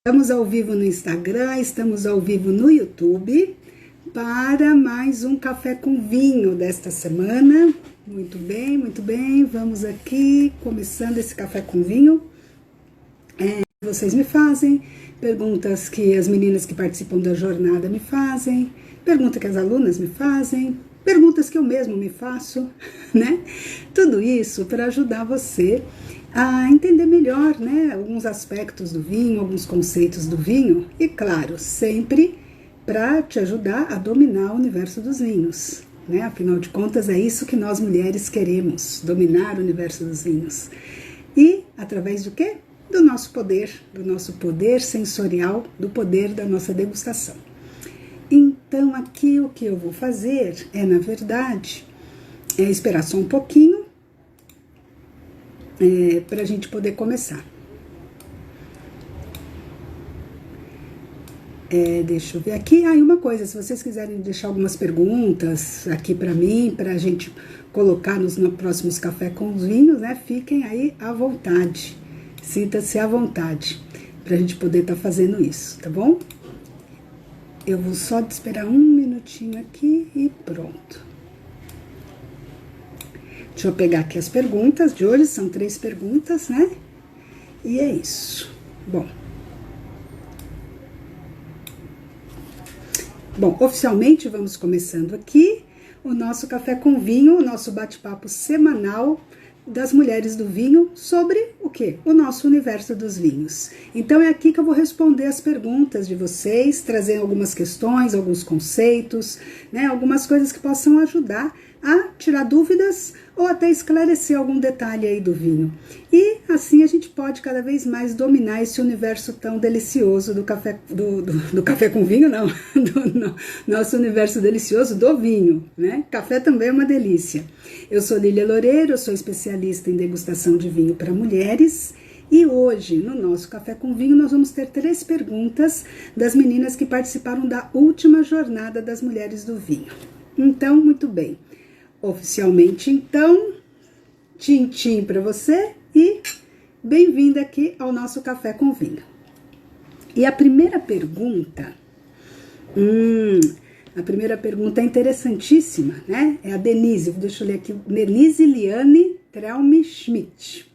Estamos ao vivo no Instagram, estamos ao vivo no YouTube para mais um Café com Vinho desta semana. Muito bem, vamos aqui começando esse Café com Vinho. Vocês me fazem, perguntas que as meninas que participam da jornada me fazem, perguntas que as alunas me fazem, perguntas que eu mesmo me faço, né? Tudo isso para ajudar você a entender melhor, né, alguns aspectos do vinho, alguns conceitos do vinho e, claro, sempre para te ajudar a dominar o universo dos vinhos, né? Afinal de contas, é isso que nós mulheres queremos, dominar o universo dos vinhos. E através do quê? Do nosso poder sensorial, do poder da nossa degustação. Então, aqui o que eu vou fazer é, na verdade, esperar só um pouquinho, para a gente poder começar. Deixa eu ver aqui. E uma coisa, se vocês quiserem deixar algumas perguntas aqui para mim, para a gente colocar nos próximos Café com os Vinhos, né? Fiquem aí à vontade. Sinta-se à vontade para a gente poder estar fazendo isso, tá bom? Eu vou só esperar um minutinho aqui e pronto. Deixa eu pegar aqui as perguntas de hoje, são 3 perguntas, né? E é isso. Bom, oficialmente vamos começando aqui o nosso Café com Vinho, o nosso bate-papo semanal das mulheres do vinho sobre o quê? O nosso universo dos vinhos. Então é aqui que eu vou responder as perguntas de vocês, trazer algumas questões, alguns conceitos, né? Algumas coisas que possam ajudar a tirar dúvidas ou até esclarecer algum detalhe aí do vinho. E assim a gente pode cada vez mais dominar esse universo tão delicioso do café, do café com vinho, não, do nosso universo delicioso do vinho, né? Café também é uma delícia. Eu sou Lília Loureiro, eu sou especialista em degustação de vinho para mulheres. E hoje, no nosso Café com Vinho, nós vamos ter 3 perguntas das meninas que participaram da última jornada das mulheres do vinho. Então, muito bem. Oficialmente, então, tchim-tchim para você e bem-vinda aqui ao nosso Café com Vinho. E a primeira pergunta é interessantíssima, né? É a Denise, deixa eu ler aqui, Denise Liane Trelmi Schmidt.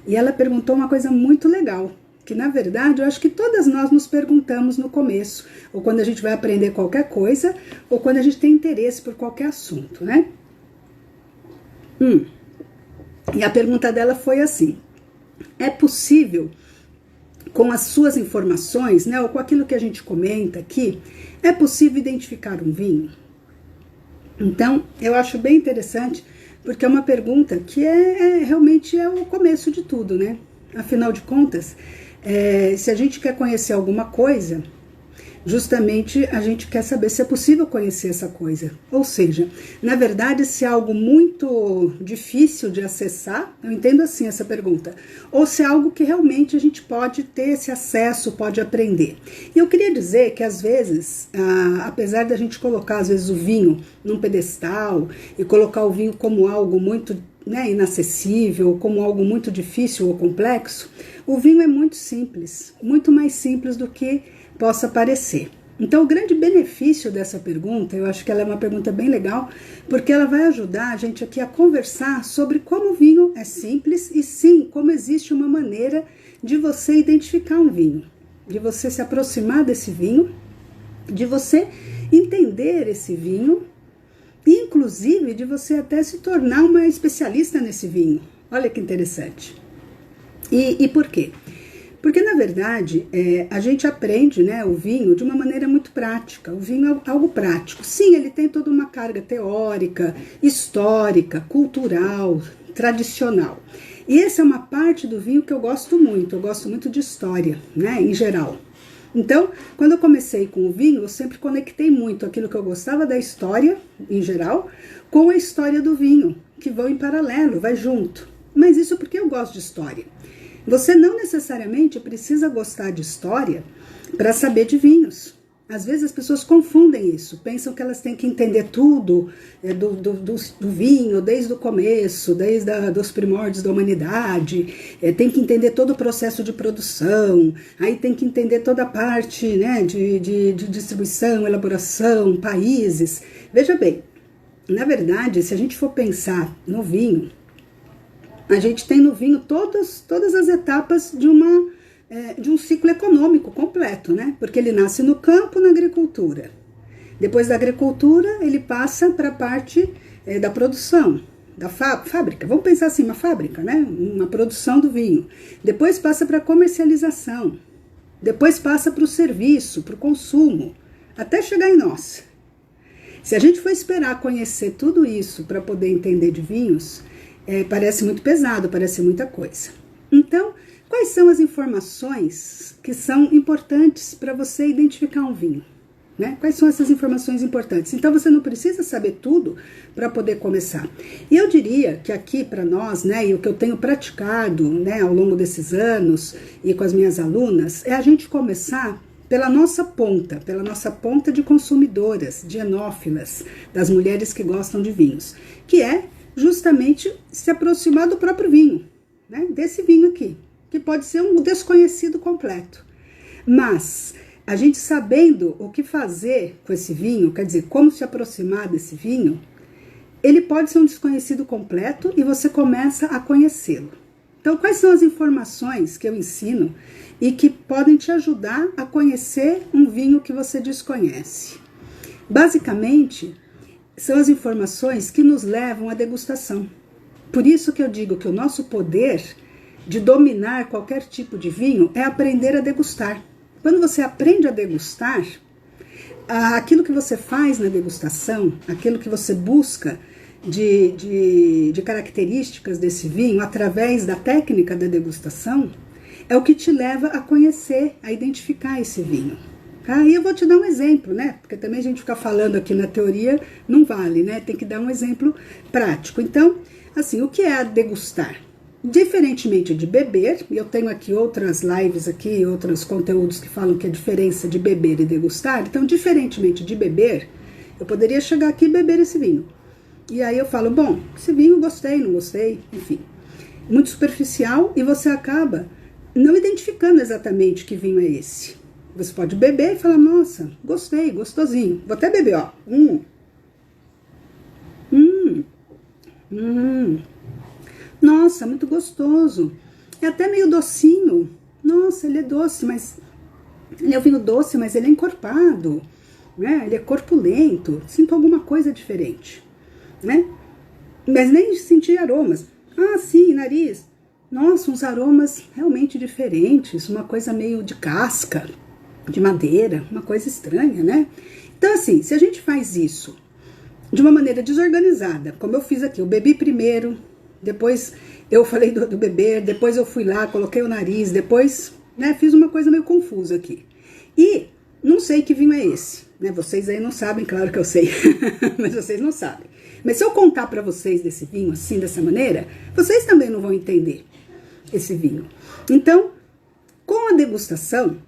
E ela perguntou uma coisa muito legal, que na verdade eu acho que todas nós nos perguntamos no começo, ou quando a gente vai aprender qualquer coisa, ou quando a gente tem interesse por qualquer assunto, né? E a pergunta dela foi assim: é possível, com as suas informações, né, ou com aquilo que a gente comenta aqui, é possível identificar um vinho? Então, eu acho bem interessante, porque é uma pergunta que realmente é o começo de tudo, né? Afinal de contas, se a gente quer conhecer alguma coisa, justamente a gente quer saber se é possível conhecer essa coisa. Ou seja, na verdade, se é algo muito difícil de acessar, eu entendo assim essa pergunta, ou se é algo que realmente a gente pode ter esse acesso, pode aprender. E eu queria dizer que às vezes, apesar da gente colocar às vezes o vinho num pedestal e colocar o vinho como algo muito, né, inacessível, como algo muito difícil ou complexo, o vinho é muito simples, muito mais simples do que possa parecer. Então, o grande benefício dessa pergunta, eu acho que ela é uma pergunta bem legal, porque ela vai ajudar a gente aqui a conversar sobre como o vinho é simples e sim, como existe uma maneira de você identificar um vinho, de você se aproximar desse vinho, de você entender esse vinho, e inclusive de você até se tornar uma especialista nesse vinho. Olha que interessante. E por quê? Porque, na verdade, a gente aprende, né, o vinho de uma maneira muito prática. O vinho é algo prático. Sim, ele tem toda uma carga teórica, histórica, cultural, tradicional. E essa é uma parte do vinho que eu gosto muito. Eu gosto muito de história, né, em geral. Então, quando eu comecei com o vinho, eu sempre conectei muito aquilo que eu gostava da história, em geral, com a história do vinho, que vão em paralelo, vai junto. Mas isso porque eu gosto de história. Você não necessariamente precisa gostar de história para saber de vinhos. Às vezes as pessoas confundem isso, pensam que elas têm que entender tudo do vinho, desde o começo, desde dos primórdios da humanidade, tem que entender todo o processo de produção, aí tem que entender toda a parte, né, de distribuição, elaboração, países. Veja bem, na verdade, se a gente for pensar no vinho, a gente tem no vinho todas as etapas de um ciclo econômico completo, né? Porque ele nasce no campo, na agricultura. Depois da agricultura, ele passa para a parte da produção, da fábrica. Vamos pensar assim, uma fábrica, né? Uma produção do vinho. Depois passa para a comercialização. Depois passa para o serviço, para o consumo, até chegar em nós. Se a gente for esperar conhecer tudo isso para poder entender de vinhos, parece muito pesado, parece muita coisa. Então, quais são as informações que são importantes para você identificar um vinho? Né? Quais são essas informações importantes? Então, você não precisa saber tudo para poder começar. E eu diria que aqui para nós, né, e o que eu tenho praticado, né, ao longo desses anos e com as minhas alunas, é a gente começar pela nossa ponta de consumidoras, de enófilas, das mulheres que gostam de vinhos, que é justamente se aproximar do próprio vinho, né, desse vinho aqui, que pode ser um desconhecido completo. Mas a gente sabendo o que fazer com esse vinho, quer dizer, como se aproximar desse vinho, ele pode ser um desconhecido completo e você começa a conhecê-lo. Então, quais são as informações que eu ensino e que podem te ajudar a conhecer um vinho que você desconhece? Basicamente, são as informações que nos levam à degustação. Por isso que eu digo que o nosso poder de dominar qualquer tipo de vinho é aprender a degustar. Quando você aprende a degustar, aquilo que você faz na degustação, aquilo que você busca de características desse vinho através da técnica da degustação, é o que te leva a conhecer, a identificar esse vinho. Tá? E eu vou te dar um exemplo, né? Porque também a gente ficar falando aqui na teoria não vale, né? Tem que dar um exemplo prático. Então, assim, o que é a degustar? Diferentemente de beber, e eu tenho aqui outras lives aqui, outros conteúdos que falam que a diferença de beber e degustar. Então, diferentemente de beber, eu poderia chegar aqui e beber esse vinho. E aí eu falo, bom, esse vinho gostei, não gostei, enfim. Muito superficial e você acaba não identificando exatamente que vinho é esse. Você pode beber e falar, nossa, gostei, gostosinho. Vou até beber, ó. Nossa, muito gostoso. É até meio docinho. Nossa, ele é doce, mas... Ele é um vinho doce, mas ele é encorpado. Né? Ele é corpulento. Sinto alguma coisa diferente. Né? Mas nem senti aromas. Ah, sim, nariz. Nossa, uns aromas realmente diferentes. Uma coisa meio de casca, de madeira. Uma coisa estranha, né? Então, assim, se a gente faz isso de uma maneira desorganizada, como eu fiz aqui, eu bebi primeiro... Depois eu falei do beber, depois eu fui lá, coloquei o nariz, depois, né, fiz uma coisa meio confusa aqui. E não sei que vinho é esse, né? Vocês aí não sabem, claro que eu sei, mas vocês não sabem. Mas se eu contar para vocês desse vinho assim, dessa maneira, vocês também não vão entender esse vinho. Então, com a degustação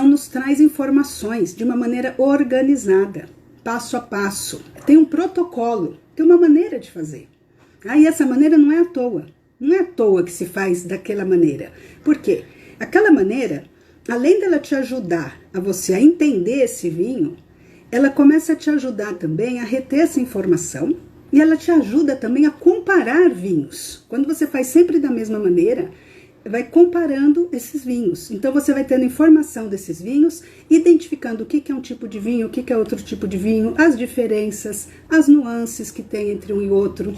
nos traz informações de uma maneira organizada, passo a passo. Tem um protocolo, tem uma maneira de fazer. E essa maneira não é à toa. Não é à toa que se faz daquela maneira. Por quê? Aquela maneira, além dela te ajudar a você a entender esse vinho, ela começa a te ajudar também a reter essa informação e ela te ajuda também a comparar vinhos. Quando você faz sempre da mesma maneira, vai comparando esses vinhos. Então você vai tendo informação desses vinhos, identificando o que é um tipo de vinho, o que é outro tipo de vinho, as diferenças, as nuances que tem entre um e outro.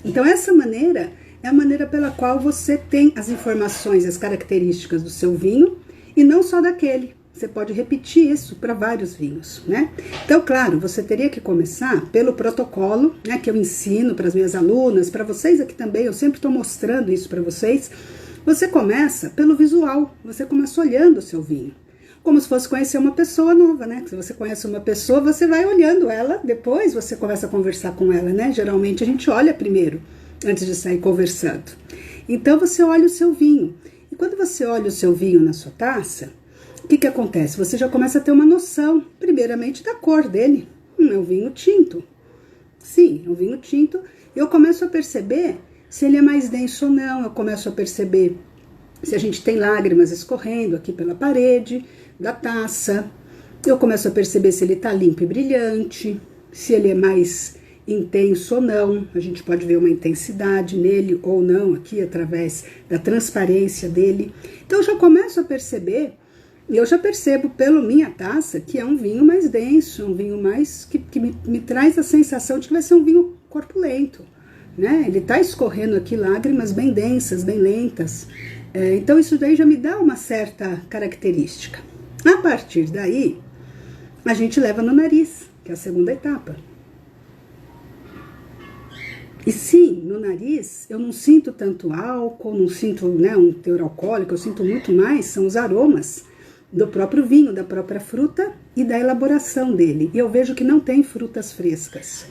Então essa maneira é a maneira pela qual você tem as informações, as características do seu vinho e não só daquele. Você pode repetir isso para vários vinhos, né? Então, claro, você teria que começar pelo protocolo, né, que eu ensino para as minhas alunas, para vocês aqui também, eu sempre estou mostrando isso para vocês. Você começa pelo visual, você começa olhando o seu vinho. Como se fosse conhecer uma pessoa nova, né? Se você conhece uma pessoa, você vai olhando ela, depois você começa a conversar com ela, né? Geralmente a gente olha primeiro, antes de sair conversando. Então você olha o seu vinho. E quando você olha o seu vinho na sua taça, o que acontece? Você já começa a ter uma noção, primeiramente, da cor dele. É um vinho tinto. Sim, é um vinho tinto. Eu começo a perceber se ele é mais denso ou não. Eu começo a perceber se a gente tem lágrimas escorrendo aqui pela parede da taça. Eu começo a perceber se ele tá limpo e brilhante, se ele é mais intenso ou não. A gente pode ver uma intensidade nele ou não aqui através da transparência dele. Então eu já começo a perceber, e eu já percebo pela minha taça que é um vinho mais denso, um vinho mais que me traz a sensação de que vai ser um vinho corpulento, né? Ele tá escorrendo aqui lágrimas bem densas, bem lentas. Então isso daí já me dá uma certa característica. A partir daí, a gente leva no nariz, que é a segunda etapa. E sim, no nariz eu não sinto tanto álcool, não sinto, né, um teor alcoólico, eu sinto muito mais, são os aromas do próprio vinho, da própria fruta e da elaboração dele. E eu vejo que não tem frutas frescas.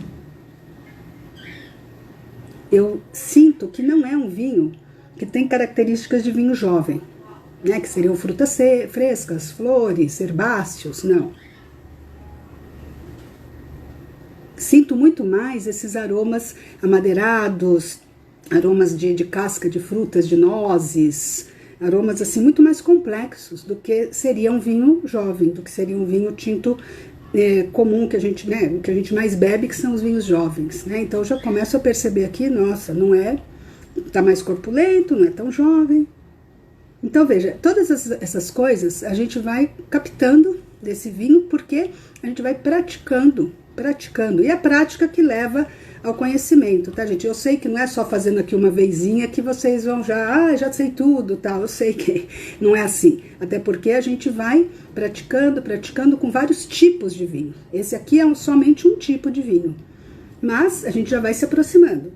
Eu sinto que não é um vinho que tem características de vinho jovem, né, que seriam frutas frescas, flores, herbáceos, não. Sinto muito mais esses aromas amadeirados, aromas de casca de frutas, de nozes, aromas assim muito mais complexos do que seria um vinho jovem, do que seria um vinho tinto comum que a gente, né, o que a gente mais bebe, que são os vinhos jovens, né? Então eu já começo a perceber aqui, nossa, não é, tá mais corpulento, não é tão jovem. Então veja, todas essas coisas a gente vai captando desse vinho porque a gente vai praticando. E a prática que leva ao conhecimento, tá, gente? Eu sei que não é só fazendo aqui uma vezinha que vocês vão já sei tudo, tal. Eu sei que não é assim. Até porque a gente vai praticando com vários tipos de vinho. Esse aqui é somente um tipo de vinho. Mas a gente já vai se aproximando.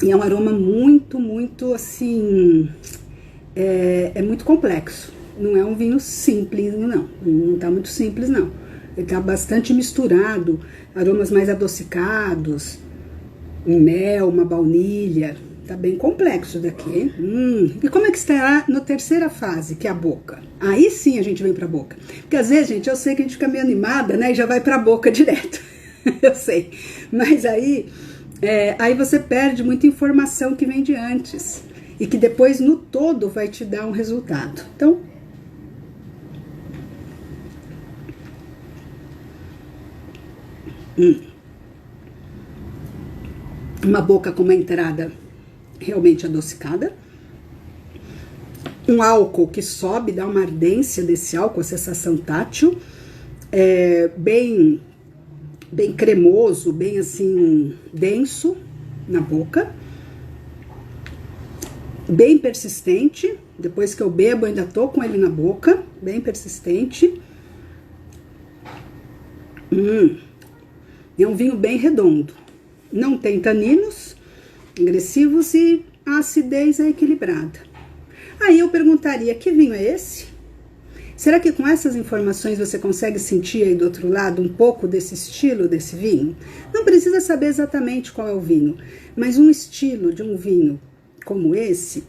E é um aroma muito, muito assim... É muito complexo. Não é um vinho simples, não tá muito simples, não. Ele tá bastante misturado, aromas mais adocicados, um mel, uma baunilha, tá bem complexo daqui, hein? E como é que está na terceira fase, que é a boca? Aí sim a gente vem pra boca. Porque às vezes, gente, eu sei que a gente fica meio animada, né, e já vai pra boca direto, eu sei. Mas aí você perde muita informação que vem de antes, e que depois no todo vai te dar um resultado. Então, uma boca com uma entrada realmente adocicada, um álcool que sobe, dá uma ardência desse álcool, a sensação tátil, bem cremoso, bem assim denso na boca, bem persistente. Depois que eu bebo, eu ainda tô com ele na boca, bem persistente. É um vinho bem redondo. Não tem taninos agressivos e a acidez é equilibrada. Aí eu perguntaria, que vinho é esse? Será que com essas informações você consegue sentir aí do outro lado um pouco desse estilo desse vinho? Não precisa saber exatamente qual é o vinho, mas um estilo de um vinho como esse,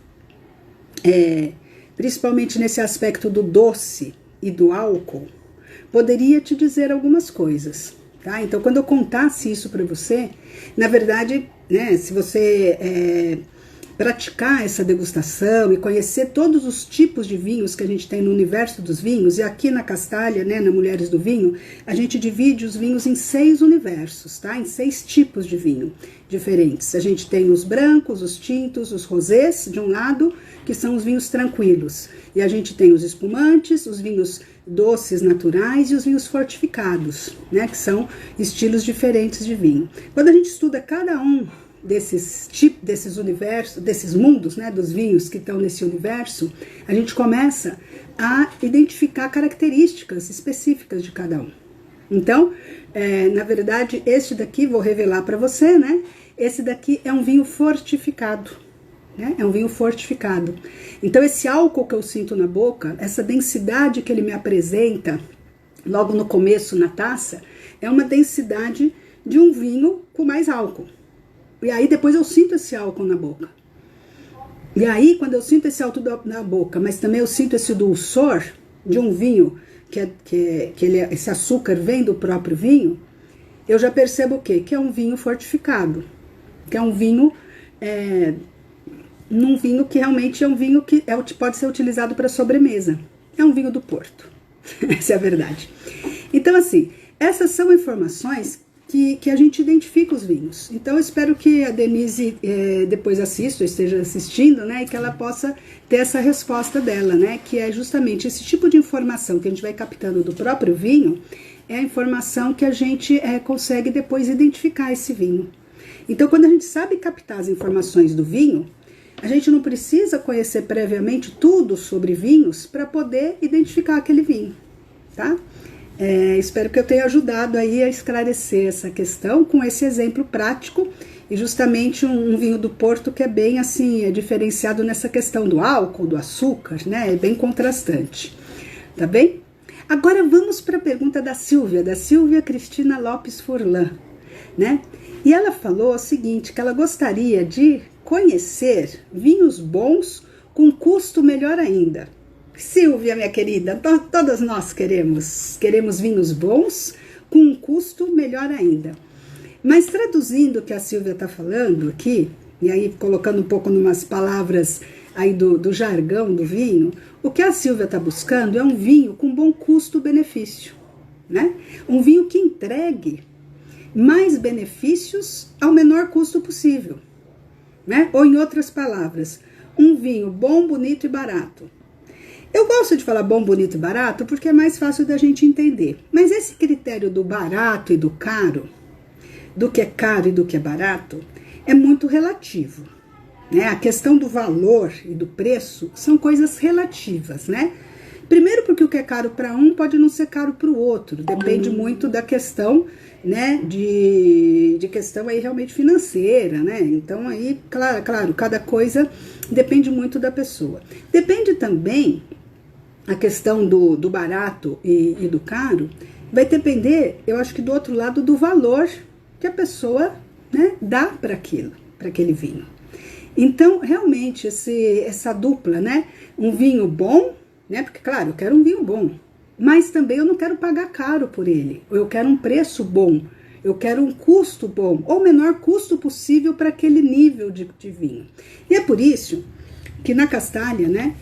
principalmente nesse aspecto do doce e do álcool, poderia te dizer algumas coisas. Tá? Então, quando eu contasse isso para você, na verdade, né, se você praticar essa degustação e conhecer todos os tipos de vinhos que a gente tem no universo dos vinhos, e aqui na Castalha, né, na Mulheres do Vinho, a gente divide os vinhos em 6 universos, tá? Em 6 tipos de vinho diferentes. A gente tem os brancos, os tintos, os rosés, de um lado, que são os vinhos tranquilos. E a gente tem os espumantes, os vinhos doces naturais e os vinhos fortificados, né, que são estilos diferentes de vinho. Quando a gente estuda cada um desses tipos, desses universos, desses mundos, né, dos vinhos que estão nesse universo, a gente começa a identificar características específicas de cada um. Então, na verdade, este daqui, vou revelar para você, né, esse daqui é um vinho fortificado. É um vinho fortificado. Então esse álcool que eu sinto na boca, essa densidade que ele me apresenta logo no começo na taça, é uma densidade de um vinho com mais álcool. E aí depois eu sinto esse álcool na boca. E aí, quando eu sinto esse alto na boca, mas também eu sinto esse dulçor de um vinho, esse açúcar vem do próprio vinho, eu já percebo o quê? Que é um vinho fortificado, que é um vinho, num vinho que realmente é um vinho que pode ser utilizado para sobremesa. É um vinho do Porto, essa é a verdade. Então, assim, essas são informações que a gente identifica os vinhos. Então, eu espero que a Denise depois assista, ou esteja assistindo, né, e que ela possa ter essa resposta dela, né, que é justamente esse tipo de informação que a gente vai captando do próprio vinho, é a informação que a gente consegue depois identificar esse vinho. Então, quando a gente sabe captar as informações do vinho, a gente não precisa conhecer previamente tudo sobre vinhos para poder identificar aquele vinho, tá? Espero que eu tenha ajudado aí a esclarecer essa questão com esse exemplo prático e justamente um vinho do Porto que é bem assim, é diferenciado nessa questão do álcool, do açúcar, né? É bem contrastante, tá bem? Agora vamos para a pergunta da Silvia Cristina Lopes Furlan, né? E ela falou o seguinte, que ela gostaria de conhecer vinhos bons com custo melhor ainda. Silvia, minha querida, todas nós queremos vinhos bons com um custo melhor ainda. Mas traduzindo o que a Silvia está falando aqui, e aí colocando um pouco numas palavras aí do jargão do vinho, o que a Silvia está buscando é um vinho com bom custo-benefício, né? Um vinho que entregue mais benefícios ao menor custo possível, né? Ou em outras palavras, um vinho bom, bonito e barato. Eu gosto de falar bom, bonito e barato porque é mais fácil da gente entender. Mas esse critério do barato e do caro, do que é caro e do que é barato, é muito relativo, né? A questão do valor e do preço são coisas relativas, né? Primeiro porque o que é caro para um pode não ser caro para o outro. Depende muito da questão, né? De questão aí realmente financeira, né? Então aí, claro, cada coisa depende muito da pessoa. Depende também a questão do barato e do caro, vai depender, eu acho que do outro lado, do valor que a pessoa, né, dá para aquele vinho. Então, realmente, essa dupla, né, um vinho bom, né, porque, claro, eu quero um vinho bom, mas também eu não quero pagar caro por ele, eu quero um preço bom, eu quero um custo bom, ou o menor custo possível para aquele nível de vinho. E é por isso que na Castalha, né,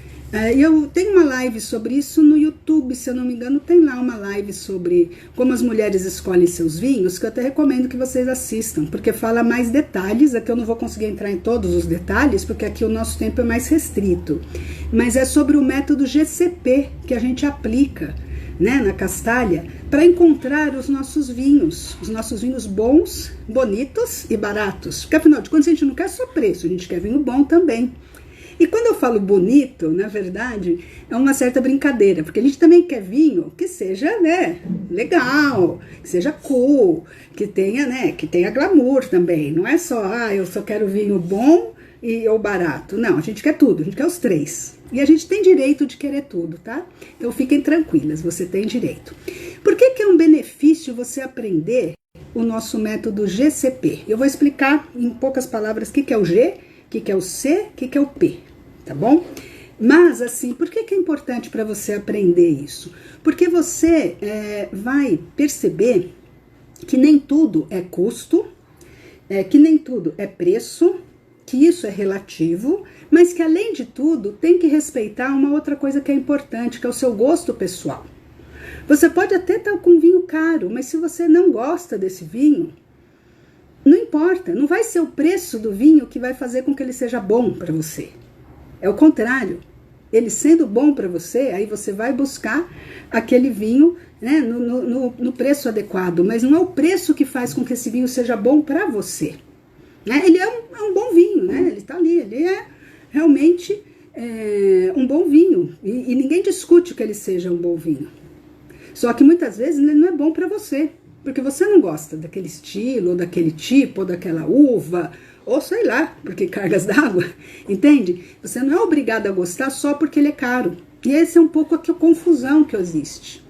eu tenho uma live sobre isso no YouTube, se eu não me engano, tem lá uma live sobre como as mulheres escolhem seus vinhos, que eu até recomendo que vocês assistam, porque fala mais detalhes. Aqui eu não vou conseguir entrar em todos os detalhes, porque aqui o nosso tempo é mais restrito, mas é sobre o método GCP que a gente aplica, né, na Castalha, para encontrar os nossos vinhos bons, bonitos e baratos, porque afinal de contas a gente não quer só preço, a gente quer vinho bom também. E quando eu falo bonito, na verdade, é uma certa brincadeira, porque a gente também quer vinho que seja, né, legal, que seja cool, que tenha glamour também. Não é só, eu só quero vinho bom ou barato. Não, a gente quer tudo, a gente quer os três. E a gente tem direito de querer tudo, tá? Então fiquem tranquilas, você tem direito. Por que é um benefício você aprender o nosso método GCP? Eu vou explicar em poucas palavras o que é o G, o que é o C, o que é o P, tá bom? Mas, assim, por que é importante para você aprender isso? Porque você vai perceber que nem tudo é custo, que nem tudo é preço, que isso é relativo, mas que, além de tudo, tem que respeitar uma outra coisa que é importante, que é o seu gosto pessoal. Você pode até estar com um vinho caro, mas se você não gosta desse vinho, não importa, não vai ser o preço do vinho que vai fazer com que ele seja bom para você. É o contrário. Ele sendo bom para você, aí você vai buscar aquele vinho, né, no preço adequado. Mas não é o preço que faz com que esse vinho seja bom para você. Né? Ele é um bom vinho, né? Ele está ali, ele é realmente um bom vinho. E ninguém discute que ele seja um bom vinho. Só que muitas vezes ele não é bom para você. Porque você não gosta daquele estilo, ou daquele tipo, ou daquela uva, ou sei lá, porque cargas d'água, entende? Você não é obrigado a gostar só porque ele é caro. E esse é um pouco a confusão que existe.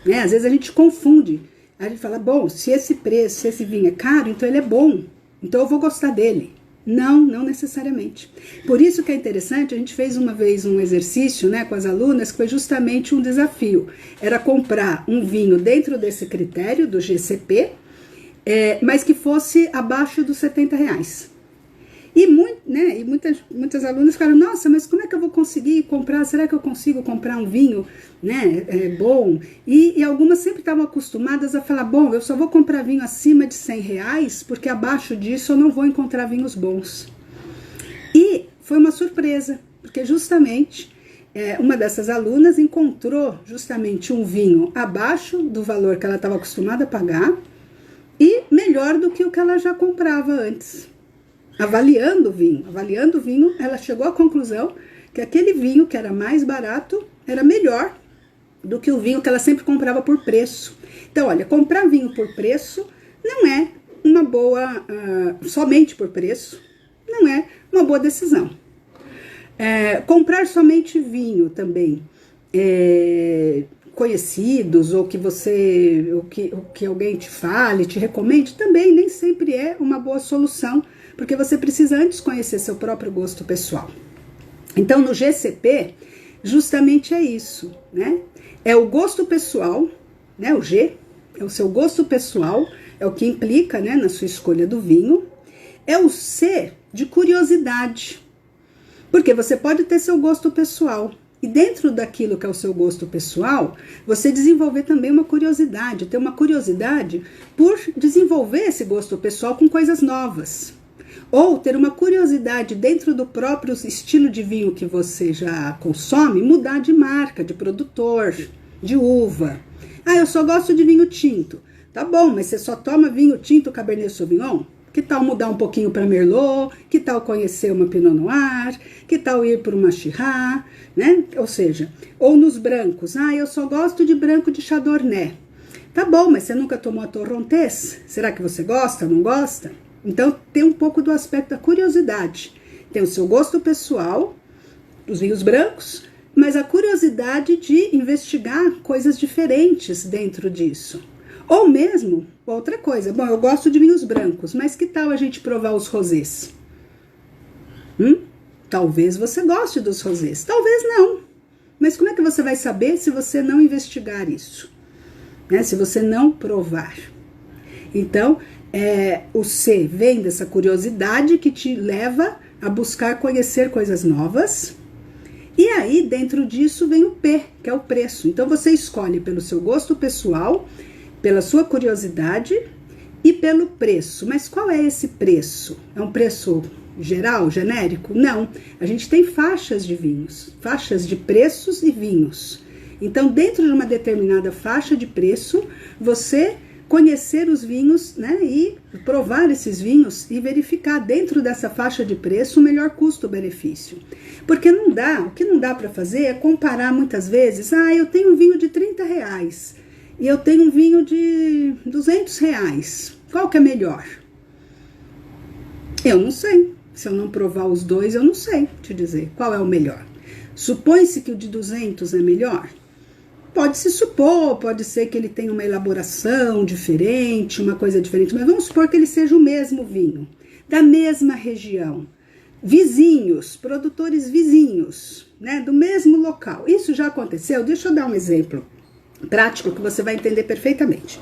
Né? Às vezes a gente confunde. A gente fala, bom, se esse preço, se esse vinho é caro, então ele é bom. Então eu vou gostar dele. Não, não necessariamente. Por isso que é interessante, a gente fez uma vez um exercício, né, com as alunas, que foi justamente um desafio. Era comprar um vinho dentro desse critério do GCP, mas que fosse abaixo dos R$70. E muitas alunas ficaram, nossa, mas como é que eu vou conseguir comprar? Será que eu consigo comprar um vinho, né, bom? E algumas sempre estavam acostumadas a falar, bom, eu só vou comprar vinho acima de R$100, porque abaixo disso eu não vou encontrar vinhos bons. E foi uma surpresa, porque justamente uma dessas alunas encontrou justamente um vinho abaixo do valor que ela estava acostumada a pagar e melhor do que o que ela já comprava antes. Avaliando o vinho, ela chegou à conclusão que aquele vinho que era mais barato era melhor do que o vinho que ela sempre comprava por preço. Então, olha, comprar vinho por preço não é uma boa, somente por preço, não é uma boa decisão. Comprar somente vinho também, conhecidos, ou que alguém te fale, te recomende, também nem sempre é uma boa solução, porque você precisa antes conhecer seu próprio gosto pessoal. Então, no GCP, justamente é isso, né? É o gosto pessoal, né? O G é o seu gosto pessoal, é o que implica, né, na sua escolha do vinho. É o C de curiosidade, porque você pode ter seu gosto pessoal, e dentro daquilo que é o seu gosto pessoal, você desenvolver também uma curiosidade, ter uma curiosidade por desenvolver esse gosto pessoal com coisas novas. Ou ter uma curiosidade dentro do próprio estilo de vinho que você já consome, mudar de marca, de produtor, de uva. Ah, eu só gosto de vinho tinto. Tá bom, mas você só toma vinho tinto Cabernet Sauvignon? Que tal mudar um pouquinho para Merlot? Que tal conhecer uma Pinot Noir? Que tal ir para uma Shiraz? Né? Ou seja, ou nos brancos. Ah, eu só gosto de branco de Chardonnay. Tá bom, mas você nunca tomou a Torrontés? Será que você gosta, não gosta? Então, tem um pouco do aspecto da curiosidade. Tem o seu gosto pessoal, dos vinhos brancos, mas a curiosidade de investigar coisas diferentes dentro disso. Ou mesmo, outra coisa, bom, eu gosto de vinhos brancos, mas que tal a gente provar os rosés? Talvez você goste dos rosés, talvez não. Mas como é que você vai saber se você não investigar isso? Né? Se você não provar. Então, o C vem dessa curiosidade que te leva a buscar conhecer coisas novas. E aí, dentro disso, vem o P, que é o preço. Então, você escolhe pelo seu gosto pessoal, pela sua curiosidade e pelo preço. Mas qual é esse preço? É um preço geral, genérico? Não. A gente tem faixas de vinhos, faixas de preços e vinhos. Então, dentro de uma determinada faixa de preço, você conhecer os vinhos, né, e provar esses vinhos e verificar dentro dessa faixa de preço o melhor custo-benefício. Porque o que não dá para fazer é comparar muitas vezes, eu tenho um vinho de R$30 e eu tenho um vinho de R$200. Qual que é melhor? Eu não sei. Se eu não provar os dois, eu não sei te dizer qual é o melhor. Supõe-se que o de 200 é melhor? Pode se supor, pode ser que ele tenha uma elaboração diferente, uma coisa diferente, mas vamos supor que ele seja o mesmo vinho, da mesma região, vizinhos, produtores vizinhos, né, do mesmo local. Isso já aconteceu? Deixa eu dar um exemplo prático que você vai entender perfeitamente.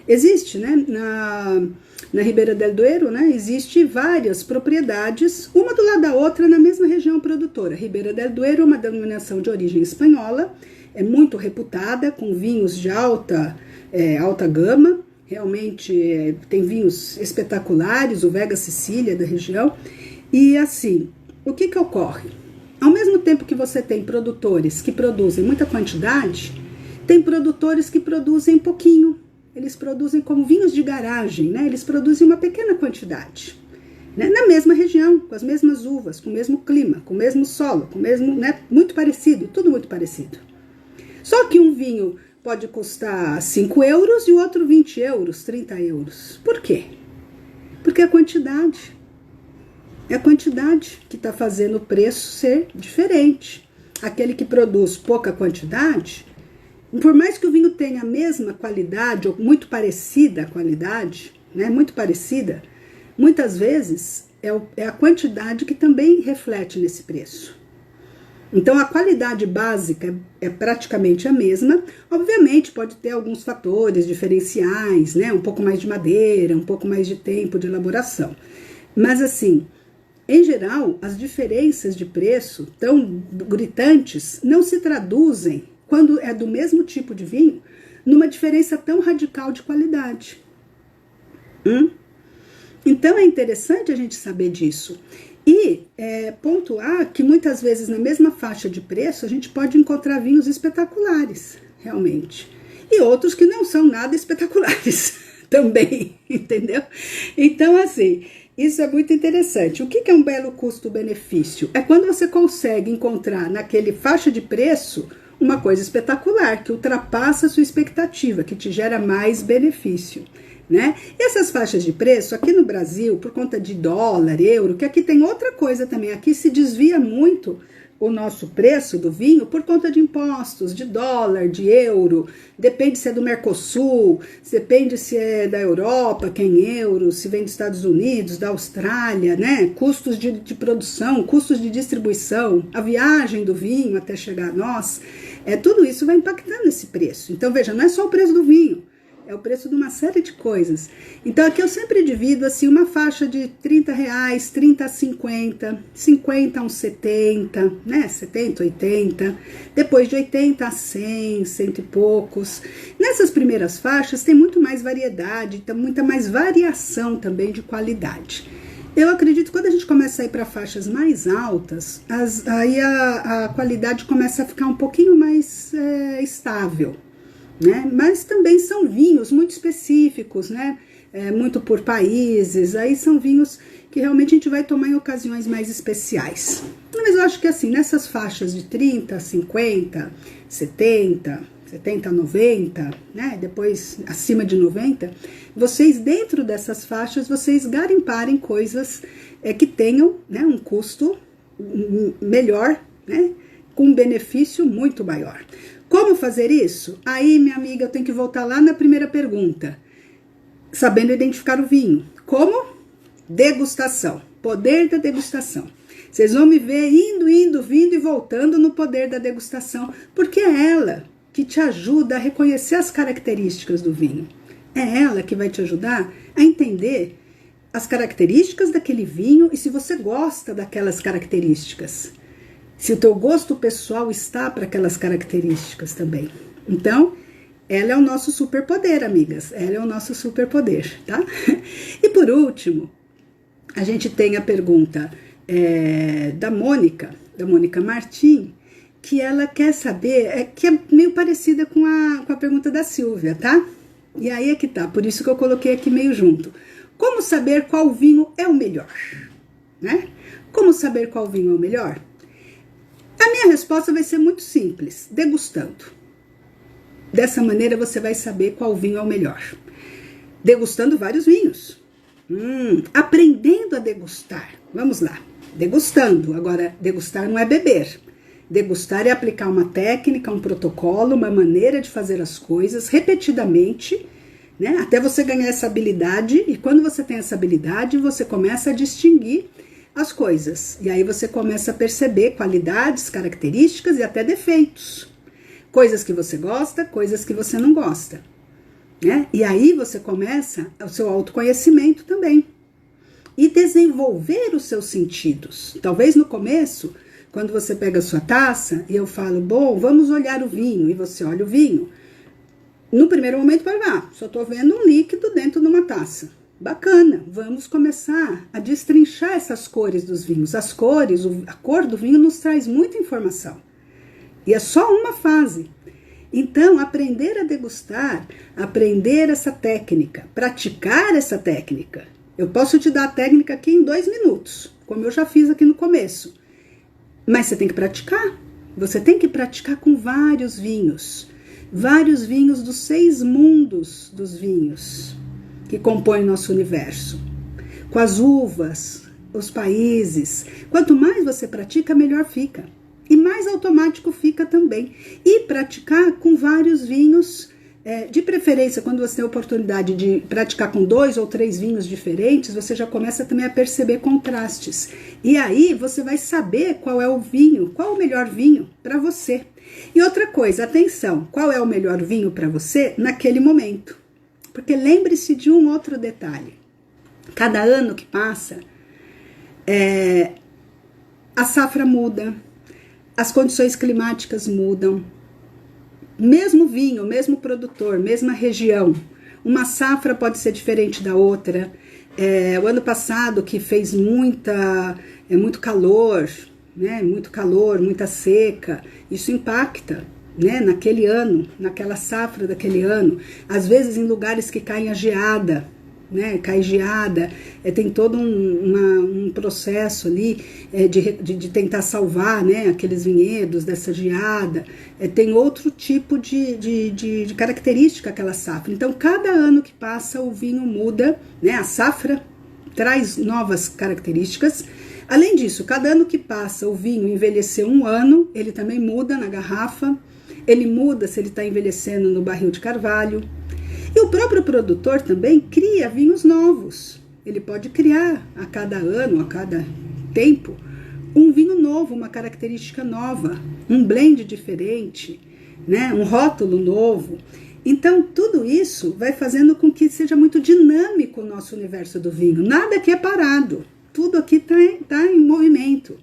Existe, né, na Ribera del Duero, né, existe várias propriedades, uma do lado da outra na mesma região produtora. Ribera del Duero é uma denominação de origem espanhola, é muito reputada, com vinhos de alta gama, realmente tem vinhos espetaculares, o Vega Sicília da região. E assim, o que ocorre? Ao mesmo tempo que você tem produtores que produzem muita quantidade, tem produtores que produzem pouquinho. Eles produzem como vinhos de garagem, né? Eles produzem uma pequena quantidade, né? Na mesma região, com as mesmas uvas, com o mesmo clima, com o mesmo solo, com o mesmo, né? Muito parecido, tudo muito parecido. Só que um vinho pode custar 5 euros e o outro 20 euros, 30 euros. Por quê? Porque é a quantidade que está fazendo o preço ser diferente. Aquele que produz pouca quantidade, por mais que o vinho tenha a mesma qualidade, ou muito parecida a qualidade, né, muito parecida, muitas vezes é a quantidade que também reflete nesse preço. Então, a qualidade básica é praticamente a mesma. Obviamente, pode ter alguns fatores diferenciais, né? Um pouco mais de madeira, um pouco mais de tempo de elaboração. Mas, assim, em geral, as diferenças de preço tão gritantes não se traduzem, quando é do mesmo tipo de vinho, numa diferença tão radical de qualidade. Então, é interessante a gente saber disso. E pontuar que muitas vezes na mesma faixa de preço a gente pode encontrar vinhos espetaculares, realmente. E outros que não são nada espetaculares também, entendeu? Então, assim, isso é muito interessante. O que é um belo custo-benefício? É quando você consegue encontrar naquele faixa de preço uma coisa espetacular, que ultrapassa a sua expectativa, que te gera mais benefício. Né? E essas faixas de preço aqui no Brasil, por conta de dólar, euro, que aqui tem outra coisa também, aqui se desvia muito o nosso preço do vinho por conta de impostos, de dólar, de euro, depende se é do Mercosul, depende se é da Europa, que é em euro, se vem dos Estados Unidos, da Austrália, né? Custos de produção, custos de distribuição, a viagem do vinho até chegar a nós, tudo isso vai impactar nesse preço. Então veja, não é só o preço do vinho, é o preço de uma série de coisas. Então aqui eu sempre divido assim uma faixa de R$30, 30 a 50, 50 a uns 70, né? 70, 80, depois de 80 a 100, cento e poucos. Nessas primeiras faixas tem muito mais variedade, tem muita mais variação também de qualidade. Eu acredito que quando a gente começa a ir para faixas mais altas, aí a qualidade começa a ficar um pouquinho mais estável. Né? Mas também são vinhos muito específicos, né? Muito por países, aí são vinhos que realmente a gente vai tomar em ocasiões mais especiais. Mas eu acho que assim, nessas faixas de 30, 50, 70, 70 a 90, né? Depois acima de 90, vocês dentro dessas faixas, vocês garimparem coisas que tenham, né, um custo melhor, né? Com um benefício muito maior. Como fazer isso? Aí, minha amiga, eu tenho que voltar lá na primeira pergunta. Sabendo identificar o vinho. Como? Degustação. Poder da degustação. Vocês vão me ver indo, vindo e voltando no poder da degustação, porque é ela que te ajuda a reconhecer as características do vinho. É ela que vai te ajudar a entender as características daquele vinho e se você gosta daquelas características. Se o teu gosto pessoal está para aquelas características também. Então, ela é o nosso superpoder, amigas. Ela é o nosso superpoder, tá? E por último, a gente tem a pergunta da Mônica Martim, que ela quer saber, que é meio parecida com a pergunta da Silvia, tá? E aí é que tá, por isso que eu coloquei aqui meio junto. Como saber qual vinho é o melhor? Né? Como saber qual vinho é o melhor? A minha resposta vai ser muito simples, degustando. Dessa maneira você vai saber qual vinho é o melhor. Degustando vários vinhos. Aprendendo a degustar. Vamos lá, degustando. Agora, degustar não é beber. Degustar é aplicar uma técnica, um protocolo, uma maneira de fazer as coisas repetidamente, né? Até você ganhar essa habilidade. E quando você tem essa habilidade, você começa a distinguir as coisas, e aí você começa a perceber qualidades, características e até defeitos, coisas que você gosta, coisas que você não gosta, né? E aí você começa o seu autoconhecimento também e desenvolver os seus sentidos. Talvez no começo, quando você pega a sua taça e eu falo, bom, vamos olhar o vinho, e você olha o vinho, no primeiro momento vai lá, só tô vendo um líquido dentro de uma taça. Bacana, vamos começar a destrinchar essas cores dos vinhos. As cores, a cor do vinho nos traz muita informação. E é só uma fase. Então, aprender a degustar, aprender essa técnica, praticar essa técnica. Eu posso te dar a técnica aqui em 2 minutos, como eu já fiz aqui no começo. Mas você tem que praticar. Você tem que praticar com vários vinhos. Vários vinhos dos 6 mundos dos vinhos que compõem nosso universo, com as uvas, os países. Quanto mais você pratica, melhor fica. E mais automático fica também. E praticar com vários vinhos De preferência, quando você tem a oportunidade de praticar com 2 ou 3 vinhos diferentes, você já começa também a perceber contrastes. E aí você vai saber qual é o vinho, qual é o melhor vinho para você. E outra coisa, atenção, qual é o melhor vinho para você naquele momento? Porque lembre-se de um outro detalhe. Cada ano que passa, a safra muda, as condições climáticas mudam. Mesmo vinho, mesmo produtor, mesma região, uma safra pode ser diferente da outra. O ano passado, que fez muito calor, né? Muito calor, muita seca, isso impacta, né? Naquele ano, naquela safra daquele ano. Às vezes em lugares que caem a geada, né, cai geada, tem todo um processo ali de tentar salvar, né, aqueles vinhedos dessa geada, tem outro tipo de característica aquela safra. Então, cada ano que passa, o vinho muda, né, a safra traz novas características. Além disso, cada ano que passa, o vinho envelheceu um ano, ele também muda na garrafa, ele muda se ele está envelhecendo no barril de carvalho. E o próprio produtor também cria vinhos novos. Ele pode criar a cada ano, a cada tempo, um vinho novo, uma característica nova, um blend diferente, né? Um rótulo novo. Então, tudo isso vai fazendo com que seja muito dinâmico o nosso universo do vinho. Nada aqui é parado. Tudo aqui tá em movimento.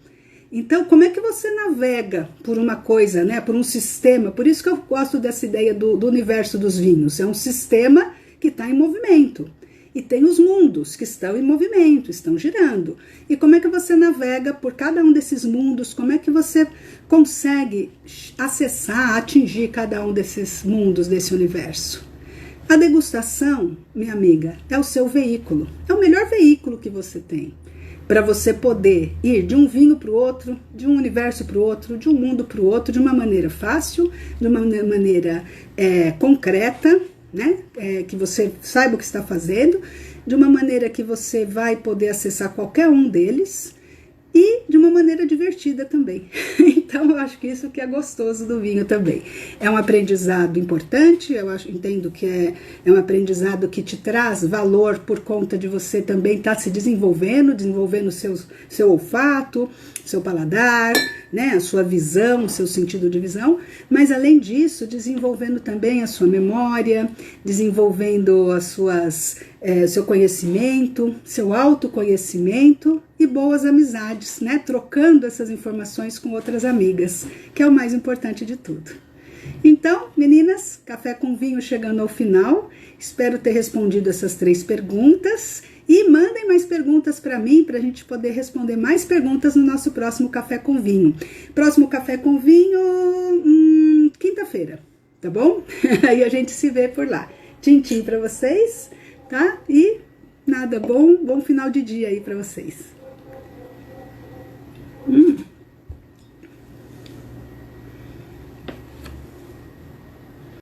Então, como é que você navega por uma coisa, né, por um sistema? Por isso que eu gosto dessa ideia do universo dos vinhos. É um sistema que está em movimento. E tem os mundos que estão em movimento, estão girando. E como é que você navega por cada um desses mundos? Como é que você consegue acessar, atingir cada um desses mundos, desse universo? A degustação, minha amiga, é o seu veículo. É o melhor veículo que você tem para você poder ir de um vinho para o outro, de um universo para o outro, de um mundo para o outro, de uma maneira fácil, de uma maneira concreta, né? Que você saiba o que está fazendo, de uma maneira que você vai poder acessar qualquer um deles e de uma maneira divertida também. Então, eu acho que isso que é gostoso do vinho também. É um aprendizado importante, entendo que é um aprendizado que te traz valor por conta de você também estar se desenvolvendo seu olfato, seu paladar, né, a sua visão, o seu sentido de visão, mas além disso, desenvolvendo também a sua memória, desenvolvendo seu conhecimento, seu autoconhecimento e boas amizades, né, trocando essas informações com outras amigas, que é o mais importante de tudo. Então, meninas, Café com Vinho chegando ao final. Espero ter respondido essas 3 perguntas. E mandem mais perguntas para mim, para a gente poder responder mais perguntas no nosso próximo Café com Vinho. Próximo Café com Vinho, quinta-feira, tá bom? Aí a gente se vê por lá. Tchim-tchim para vocês, tá? E bom final de dia aí para vocês.